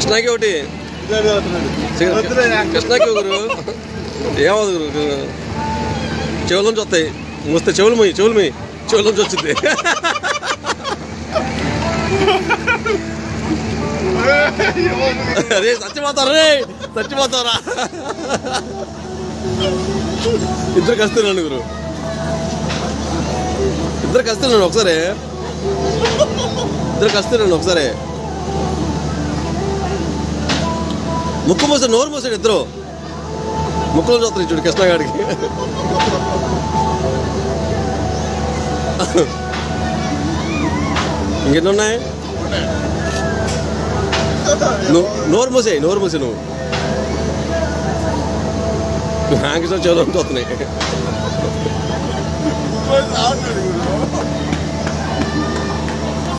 కృష్ణాకి ఒకటి కృష్ణాకి ఒకరు ఏమవుదు గురు చెవుల నుంచి వస్తాయి వస్తే చెవులు నుంచి వచ్చింది అరే చచ్చిపోతారా ఇద్దరు కస్తున్నాను గురు ఒకసారి ముక్కు మూసాడు నోరు మూసాడు ఇద్దరు ముక్కులో చూస్తారు చూడు కృష్ణగాడికి ఇంకెన్నున్నాయి నోరు మూసే నువ్వు హ్యాంగ్స్ చెవులు వస్తున్నాయి